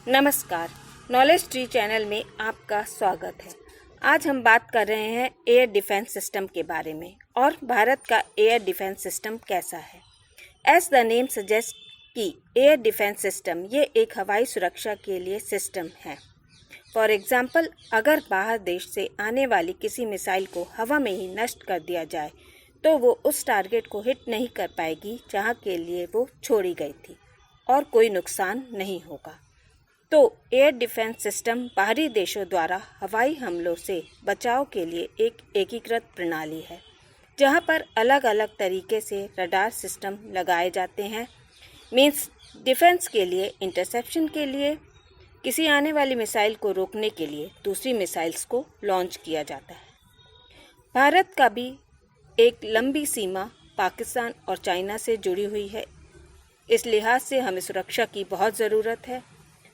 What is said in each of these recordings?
नमस्कार, knowledge tree channel में आपका स्वागत है। आज हम बात कर रहे हैं एयर डिफेंस सिस्टम के बारे में और भारत का एयर डिफेंस सिस्टम कैसा है। एज द नेम सजेस्ट कि एयर डिफेंस सिस्टम ये एक हवाई सुरक्षा के लिए सिस्टम है। फॉर एग्जाम्पल, अगर बाहर देश से आने वाली किसी मिसाइल को हवा में ही नष्ट कर दिया जाए तो वो उस टारगेट को हिट नहीं कर पाएगी जहाँ के लिए वो छोड़ी गई थी और कोई नुकसान नहीं होगा। तो एयर डिफेंस सिस्टम बाहरी देशों द्वारा हवाई हमलों से बचाव के लिए एक एकीकृत प्रणाली है, जहां पर अलग अलग तरीके से रडार सिस्टम लगाए जाते हैं। मींस डिफेंस के लिए, इंटरसेप्शन के लिए, किसी आने वाली मिसाइल को रोकने के लिए दूसरी मिसाइल्स को लॉन्च किया जाता है। भारत का भी एक लंबी सीमा पाकिस्तान और चाइना से जुड़ी हुई है। इस लिहाज से हमें सुरक्षा की बहुत ज़रूरत है।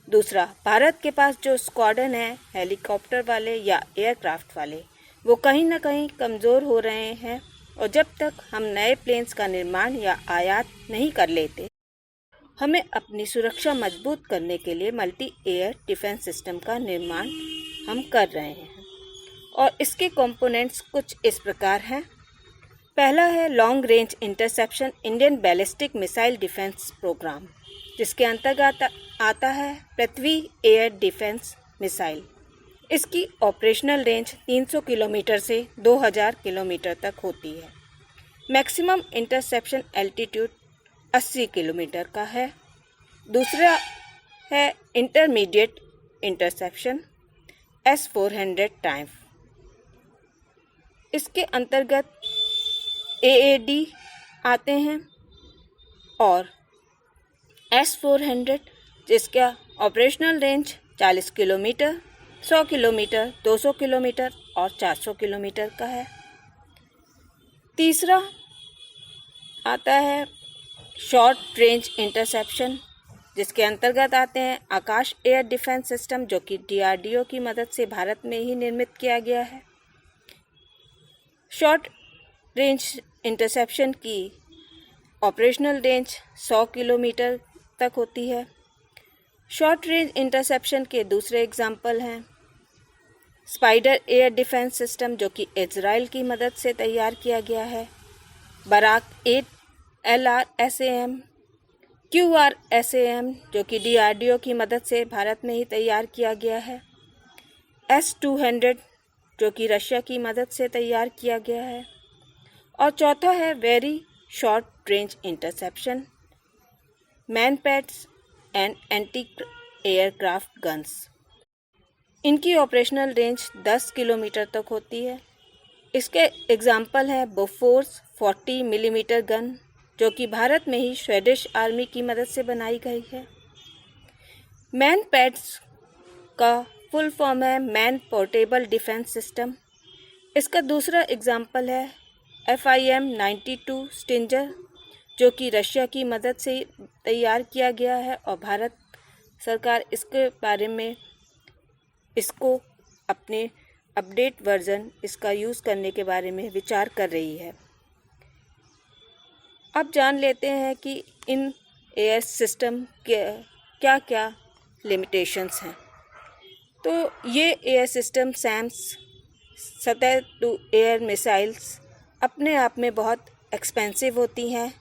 दूसरा, भारत के पास जो स्क्वाड्रन है हेलीकॉप्टर वाले या एयरक्राफ्ट वाले, वो कहीं ना कहीं कमज़ोर हो रहे हैं और जब तक हम नए प्लेन्स का निर्माण या आयात नहीं कर लेते, हमें अपनी सुरक्षा मजबूत करने के लिए मल्टी एयर डिफेंस सिस्टम का निर्माण हम कर रहे हैं। और इसके कंपोनेंट्स कुछ इस प्रकार हैं। पहला है long range interception Indian ballistic missile defence programme, जिसके अंतर्गत आता है पृथ्वी एयर डिफेंस मिसाइल। इसकी ऑपरेशनल रेंज 300 किलोमीटर से 2000 किलोमीटर तक होती है। मैक्सिमम इंटरसेप्शन एल्टीट्यूड 80 किलोमीटर का है। दूसरा है इंटरमीडिएट इंटरसेप्शन S-400 टाइम। इसके अंतर्गत AAD आते हैं और S-400 जिसका operational range 40 kilometre, 100 kilometre, 200 kilometre और 400 किलोमीटर का है। तीसरा आता है शॉर्ट रेंज इंटरसेप्शन, जिसके अंतर्गत आते हैं आकाश एयर डिफेंस सिस्टम, जो कि DRDO की मदद से भारत में ही निर्मित किया गया है। शॉर्ट रेंज इंटरसेप्शन की ऑपरेशनल रेंज 100 किलोमीटर तक होती है। शॉर्ट रेंज इंटरसेप्शन के दूसरे एग्जाम्पल हैं स्पाइडर एयर डिफेंस सिस्टम, जो कि इजराइल की मदद से तैयार किया गया है। बराक 8 LRSAM, QRSAM, जो कि DRDO की मदद से भारत में ही तैयार किया गया है। S-200, जो कि रशिया की मदद से तैयार किया गया है। और चौथा है very short range interception MANPADS and anti aircraft guns. इनकी ऑपरेशनल रेंज 10 किलोमीटर तक होती है। इसके एग्जाम्पल हैं बोफोर्स 40 मिलीमीटर गन, जो कि भारत में ही स्वीडिश आर्मी की मदद से बनाई गई है। मैनपैड्स का फुल फॉर्म है मैन पोर्टेबल डिफेंस सिस्टम। इसका दूसरा एग्जाम्पल है FIM-92 स्टिंजर, जो कि रशिया की मदद से तैयार किया गया है और भारत सरकार इसके बारे में इसको अपने अपडेट वर्जन इसका यूज़ करने के बारे में विचार कर रही है। अब जान लेते हैं कि इन एयर सिस्टम के क्या क्या लिमिटेशंस हैं। तो ये एयर सिस्टम सैम्स सतह टू एयर मिसाइल्स अपने आप में बहुत एक्सपेंसिव होती हैं।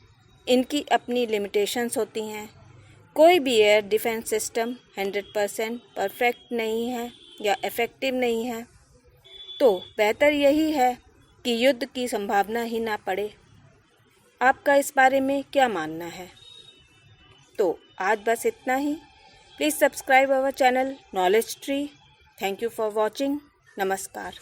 इनकी अपनी लिमिटेशंस होती हैं। कोई भी एयर डिफेंस सिस्टम 100% परफेक्ट नहीं है या इफ़ेक्टिव नहीं है। तो बेहतर यही है कि युद्ध की संभावना ही ना पड़े। आपका इस बारे में क्या मानना है? तो आज बस इतना ही। Please subscribe our channel knowledge tree. Thank you for watching. नमस्कार।